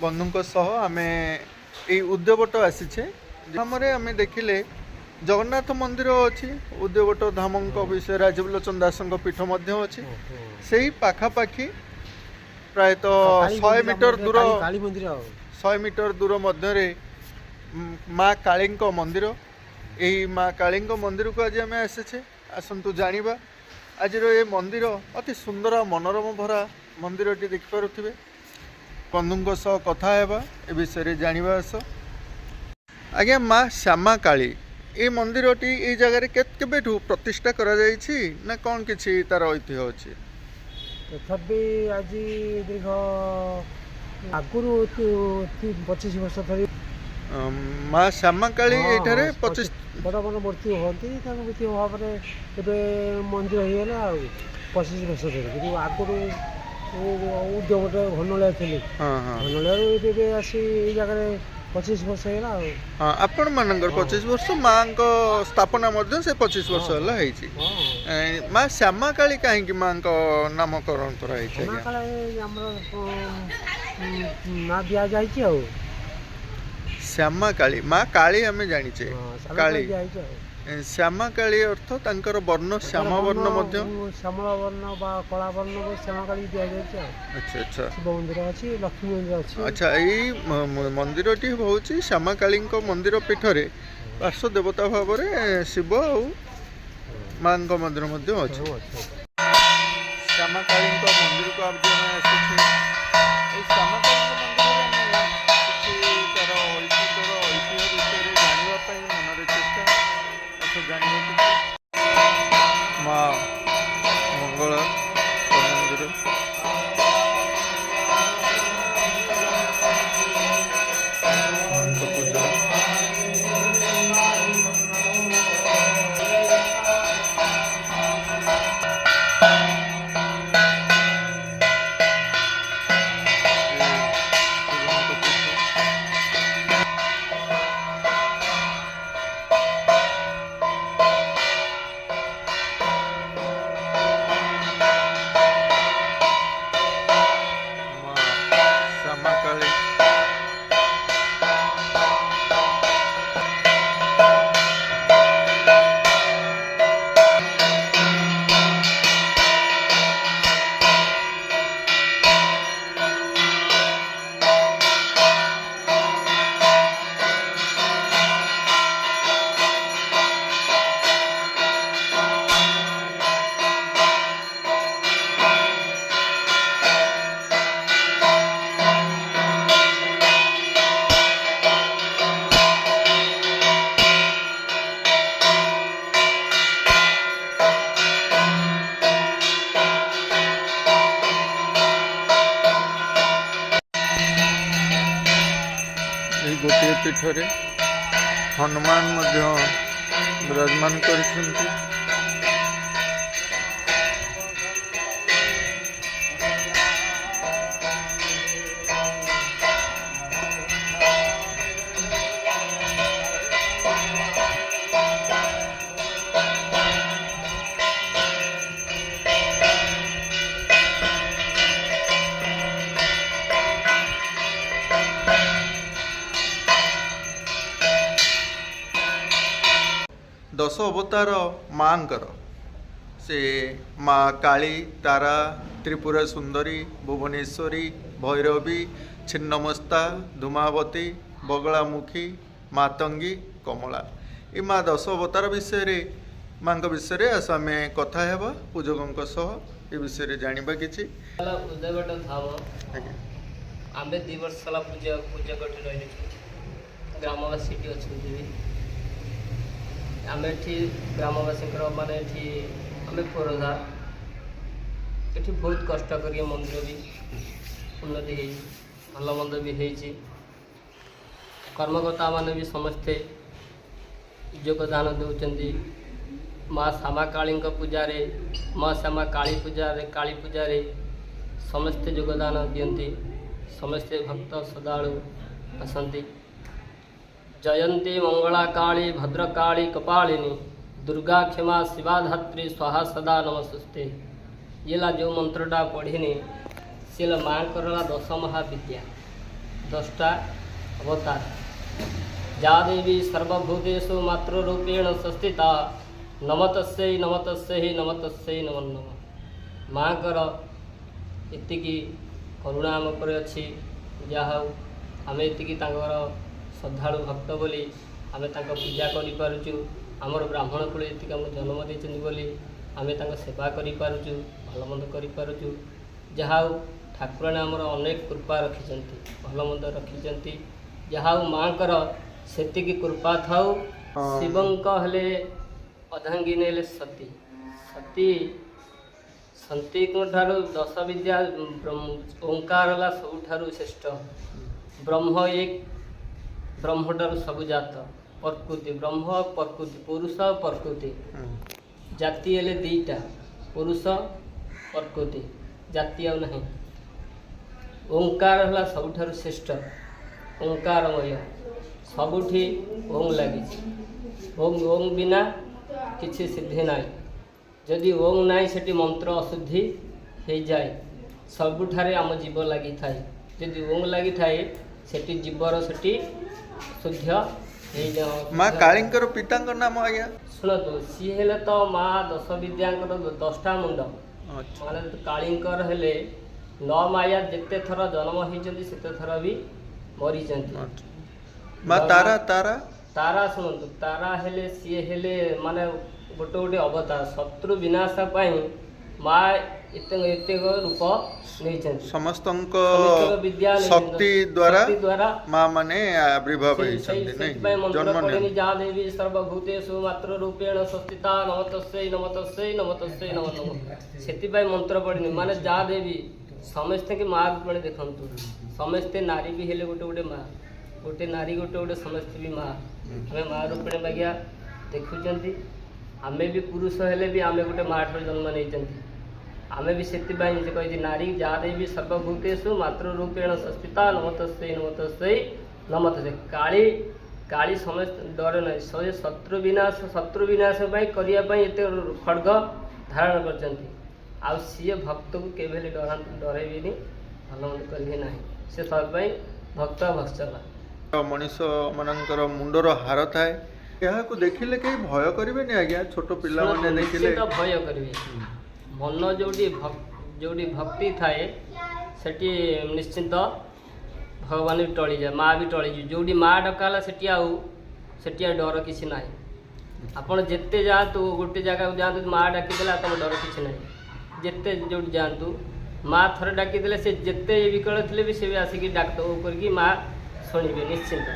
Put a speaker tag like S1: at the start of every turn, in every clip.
S1: बंधु सह आमे ये उद्यवट आसीचे हमरे आमे देखिले जगन्नाथ मंदिर अच्छी उद्यवट धाम विषय राजीवलोचन दास पीठ अच्छी से ही पाखापाखि प्रायतः 100 मीटर दूर 100 मीटर दूर मध्य माँ काली मंदिर यही माँ काली मंदिर को आज आम आसीचे आसतु जाना आज ये मंदिर अति सुंदर मनोरम भरा मंदिर टी देखिपे बंधु सह कथा ए विषय जाना आस आज्ञा माँ श्यामा काली ये मंदिर टी ये जगह केबे प्रतिष्ठा करा जायछि ना कौन किछि तार ऐतिह्य अच्छी
S2: तथापि आज दीर्घ आगुरी 25 वर्ष धरी
S1: माँ श्यामा काली ये 25
S2: बड़ बड़ मूर्ति होती मूर्ति भाव में मंदिर हो 25 वर्ष धरी कि आगुरी उद्योग घनलिया थी घनलिया आसी जगह 25 वर्ष है
S1: आपण मानकर 25 वर्ष माँ को स्थापना से 25 वर्ष है माँ श्यामा काली कहीं माँ को नामकरण कराई
S2: ना दि जा
S1: श्यामा काली माँ काली आम जाचे काली श्यामा काली अर्थ तांकर वर्ण श्यामा वर्ण
S2: श्यामला वर्ण कला वर्ण को श्यामा काली दि जाए
S1: अच्छा अच्छा
S2: शिव मंदिर अच्छी लक्ष्मी मंदिर अच्छी
S1: अच्छा यही मंदिर टी हूँ श्यामा काली मंदिर पीठ रे पार्श्व देवता भाव में शिव और माँ मंदिर अच्छे श्यामा काली मंदिर को आप श्यामा काली माँ मंगला मंदिर पूजा गोटे पीठरे हनुमान विराजमान कर दश अवतार माँकर से माँ काली तारा त्रिपुरा सुंदरी भुवनेश्वरी भैरवी छिन्नमस्ता धूमावती बगलामुखी मातंगी कमला ये माँ दश अवतार विषय माँ विषय आस आम कथा हेबा पूजकों सह ये विषय जाना कि
S3: उदयवट धाम आम 2 वर्ष पूजा पूजा कर रही ग्रामवासी अच्छा आम ग्रामवासी माने आम पुरोधा ये बहुत कष्ट कर मंदिर भी उन्नति भल मंद भी होती कर्मकर्ता मान भी समस्ते योगदान दौरान माँ श्यामा काली पूजारे माँ श्यामा काली पूजारे समस्ते योगदान दियंती समस्ते भक्त श्रद्धालु आसती जयंती मंगला काली भद्रकाली कपालिनी दुर्गा क्षमा शिवाधात्री स्वाहा सदा नमस्ते ये ला जो मंत्रटा पढ़ीनी से माँ करला 10 महाविद्या दष्टा अवतार या देवी सर्वभूतेषु मातृरूपेण संस्थिता नमतस्यै नमतस्यै नमतस्यै नमो नमः। माँकर एतिकी करुणा आम पर अच्छी जहा आम एतिकी तांकर श्रद्धालु भक्त बोली आम तांका पूजा करि पारुचु। आमर ब्राह्मण कुल एतिकी आम जन्म देइछन्ति बोली आम तांका सेवा करि पारुचु, भल मंद करि पारुचु। जहा ठाकुराणी आमर अनेक कृपा रखिछन्ति, भल मंद रखिछन्ति। जहा माँकर सेतिकी कृपा थाउ। शिवंक हेले अर्धांगिनी हेले सती। सती सती ठारू 10 विद्या ओंकार है सबुठारू श्रेष्ठ। ब्रह्म एक, ब्रह्म ठारू सब जात। प्रकृति ब्रह्म प्रकृति पुरुष प्रकृति जाति हेले दीटा पुरुष प्रकृति जाति आ नहीं। ओंकार है सबुठारू श्रेष्ठ। ओंकारमय सबुठी ओं लगी। ओं ओं बिना किसी सिद्धि नाई। जदि ओं नाई सेठी मंत्र अशुद्धि हो जाए। सबुठारे आम जीव लगी थाए। जदि ओं लगी थाए सेठी जीवर सेठी शुद्ध हो जाए।
S1: माँ कालींकर पितांकर नाम आज्ञा
S3: शुणु सी हेले तो माँ 10 विद्यांकर 10टा मुंड माने कालींकर हेले 9 माया जेते थर जन्म होइछन्ति सेते थर भी मरी चंती।
S1: माँ तारा तारा
S3: तारा शुणु तारा हेले सी हेले माने गोटे गोटे अवतार शत्रु विनाश पाई माँ एते रूप नहीं
S1: समस्त शक्ति द्वारा माँ माने आविर्भाव जन्म नहीं।
S3: जा देवी सर्वभूतेषु मातृरूपेण संस्थिता नमतस्यै नमतस्यै नमतस्यै नमो नमः। सेतिपाई मंत्र पड़नी माने जा देवी समस्ते के माँ रूपे देखंतु। समस्ते नारी भी हेले गोटे गोटे माँ, गोटे नारी गोटे गोटे समस्ते भी माँ। हमें माँ रूपे बागिया देखुचंती। आमे भी पुरुष हेले भी आमे गोटे माँ ठार जन्म नहीं। आमे भी सेतिपाई जे कहि नारी जा देवी सर्वभूतेषु मातृरूपेण संस्थिता नमतस्यै नमतस्यै नमतस्यै। काली काली समस्त डर नहीं। शत्रु विनाश पाई करिया पाई एते खड्ग धारण करचंती। आ सी भक्त को केवे डरेबी भल मंद करेंगे ना। से सब भक्त भक्सला
S1: मनीष मानकर मुंडर हार थाए। यहाँ को देखिले कहीं भय करेंगे आज्ञा। छोट पिला माने देखिले
S3: भय करेंगे। मन जोड़ी भक्ति थाए सेठी निश्चिंत भगवान भी टली जाए, माँ भी टली जाए। जोड़ी माँ डकाला सेठी आ डर किसी ना। आपड़ जिते जातु गोटे जगह जातु माँ डाकीदेला तुम डर किसी ना। जिते जो जातु माँ थर डाकीदेले से जिते विकल थे भी से आसिक डाक करके माँ शुणे निश्चिंत।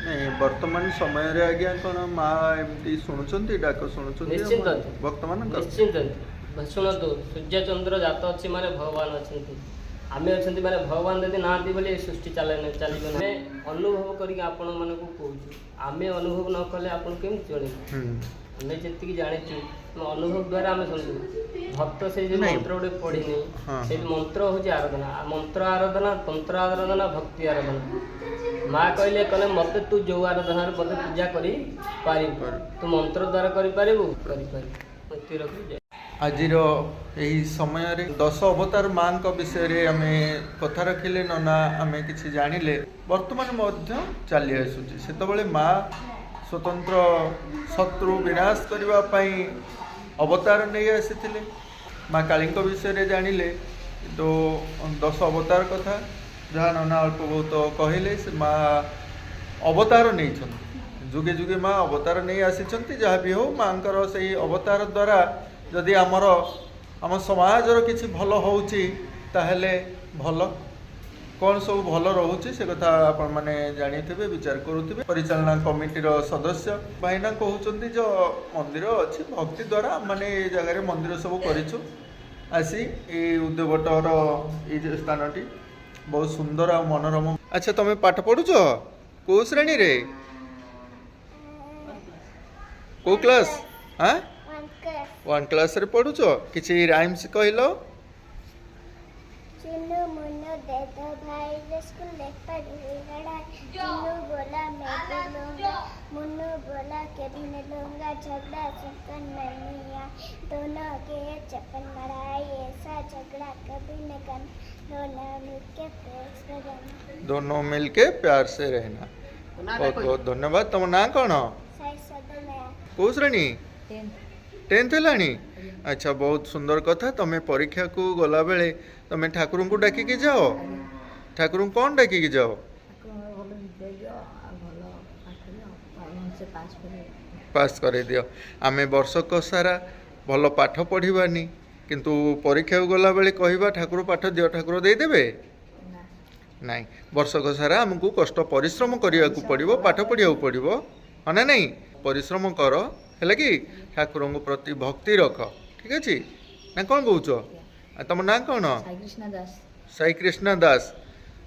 S1: नहीं वर्तमान समय रे आज्ञा कौन माँ एमती शुणुचंती डाक शुणुचंती
S3: निश्चिंत
S1: भक्त मान
S3: निश्चिंत। शुणु सूर्य चंद्र जात अच्छी माने भगवान अच्छा आमे अच्छा माने भगवान यदि ना बोले सृष्टि चले चलने अनुभव करके आपण मानक कहूँ। आमे अनुभव न कले आपन केम चले आमे जी जाचु अनुभव द्वारा आम शुणु। भक्त से जो मंत्र गोटे पढ़ी से मंत्र हूँ आराधना। मंत्र आराधना तंत्र आराधना भक्ति आराधना। माँ कहले कहले मत तू जो आराधना मत पूजा कर तू मंत्र द्वारा कर।
S1: आजिर यही समय रे 10 अवतार माँ विषय रे आमे कथा रखिले नना आमे किछि जानिले। वर्तमान मध्य चली आसुची सेतबेले माँ स्वतंत्र शत्रु विनाश करबा पई अवतार नहीं आसीथिले। माँ कालींक विषय रे जानिले तो 10 अवतार कथा जहाँ नना अल्प बहुत कहले से माँ अवतार नहीं छन। जुगे जुगे माँ अवतार नहीं आसीचंती। जहाँ भी हो माँकर सही अवतार द्वारा जदि आमर आम समाजर किसी भल होउची ताहेले भल कौन सब भल रोचे से कथा आपण माने जानिथिबे विचार करुथिबे। परिचालना कमिटीर सदस्य भाईना कहउचंती जो मंदिर अच्छी भक्ति द्वारा माने ए जगह मंदिर सब करिछु। आसी ए उद्योगटर ए स्थानटी बहुत सुंदर आ मनोरम। अच्छा तमे पाठ पढुछ को श्रेणी रे को क्लास? हाँ 1 क्लास रे पढुछ। किछि राइम्स कहलो?
S4: चिनु मुनो दे तो भाई स्कूल पढ़ लड़ाई मुन्नू बोला मैं भी लूंगा मुन्नू बोला के भी नहीं लूंगा झगड़ा सुनकर मैं नहीं आया दोनों के चप्पल मराई ऐसा झगड़ा कभी न करना दोनों मिलके प्यार से रहना बहुत बहुत धन्यवाद। तुम ना कौन कौ श्रेणी 10th हेलानी अच्छा बहुत सुंदर कथा तुम्हें परीक्षा को गला बेले तुम्हें ठाकुर को डाकिकी जाओ ठाकुर कौन डाकिकी जाओ पास कर दियो आमे वर्षक सारा भल पाठ पढ़ानी किंतु परीक्षा को गला बेले कहवा ठाकुर पाठ दियो ठाकुर देदेवे नाई वर्षक सारा आमको कष्ट परिश्रम करने को पड़ो पाठ पढ़ा पड़ो हाँ ना नहीं परिश्रम कर है कि ठाकुर प्रति भक्ति रख ठीक अच्छे ना कौन कौच तुम ना कौन साई कृष्णा दास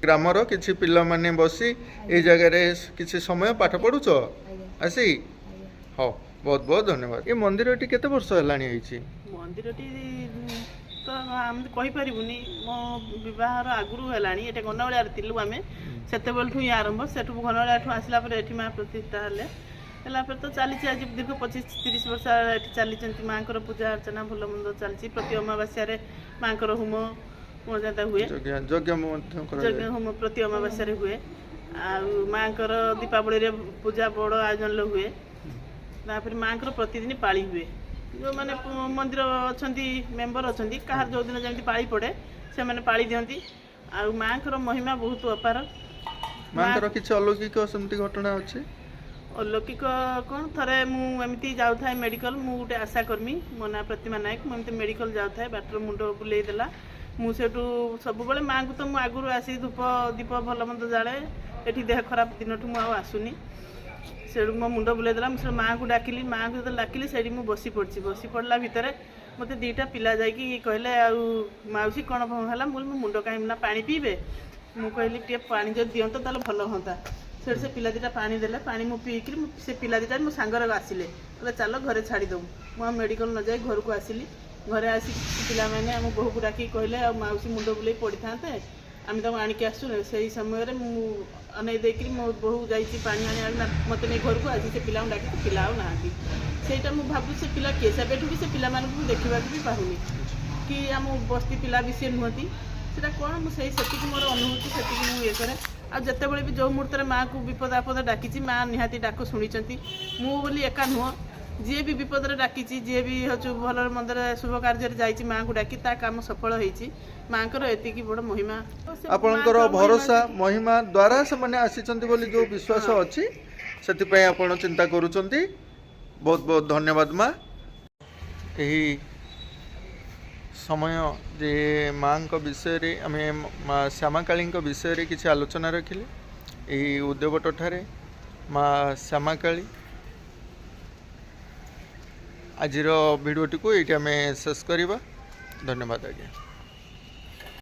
S4: ग्रामर किसी पिला माने बसी ए जगार किसी समय पाठ पढ़ुच आसी हाँ बहुत बहुत धन्यवाद। ये मंदिर केते वर्ष हेलानी
S5: मंदिर तो आम कहीपरूनी मो बहार आगुरी है गनावलिया थिलु आम से ही आरंभ से गनावलिया आसला माँ प्रतिष्ठा है तो चली आज दीर्घ 25-30 वर्ष ये चली माँ पूजा अर्चना भल मंद चलती प्रति अमावास्या माँ होम मजा हुए यज्ञ होम प्रति अमावास्या हुए आ माँ दीपावली पूजा बड़ आयोजन हुए माँ प्रतिदिन पाली हुए जो मैंने मंदिर अच्छा मेम्बर अच्छा कहार जो दिन जमी पाली पड़े से मैंने पाली दिखती आ माँ महिमा बहुत अपार
S1: माँ किसी अलौकिक सेमती घटना अच्छे
S5: अलौकिक कौन थे मुझे जाऊँ मेडिकल मु गोटे आशाकर्मी मो ना प्रतिमा नायक मुझे मेडिकल जाऊँ बाटर मुंड बुलेदेला मुझे सब माँ को तो मुझे आगुरी आसी धूप दीप भल मंद जाए ये देह खराब दिन मुझे आसुनी से मो मुंड बुलेदेला मुझे माँ को डाकिली माँ को जो डाकिली से बसी पड़ी बसी पड़ा भितर मत दीटा पिला जाकि कहले आउसी कौन है मुंड कहीं ना पा पीबे मुझे कहली टे पा जो दिंत तो भल हाँ से पिला दीटा पानी देले पानी मु पीकि से पिला दीटा मो सांगर आसिले बोले चलो घरे छाड़ीदे मुझे मेडिकल न जाए घर को आसिली घरे आसिक पिला मैंने आम बहु को डाक कहले मौसी मुंड बुले पड़ी था आम तक आणिक आसु से समय अनई देकर मो बहु जा पानी आने मत नहीं घर को आज से पिला डाक पिला ना से भावु से पिला किए से भी से पिला देखा भी पाऊनी कि आम बस्ती पिला भी सी नुहति से कौन मुझे मोर अनुभूति से ये कै आ जिते बड़े भी जो मुहूर्त माँ को विपद आपद डाकी माँ निहाती डाक शुणी मु बोली एका नुह जी भी विपद डाकी जी भी हूँ भल मंदर शुभ कार्य जाइए माँ को डाकी ता काम सफल होती माँ एति बड़ महिमा
S1: आपणकर भरोसा महिमा द्वारा से मैंने आसी जो विश्वास अच्छी से आप चिंता करुँच बहुत बहुत धन्यवाद माँ यही समय जे माँ विषय आम माँ श्यामा काली विषय किसी आलोचना रखिले यही उद्योगट ठारे माँ श्यामा काली आज भिडियोटी को ये शेष करवा धन्यवाद आज्ञा।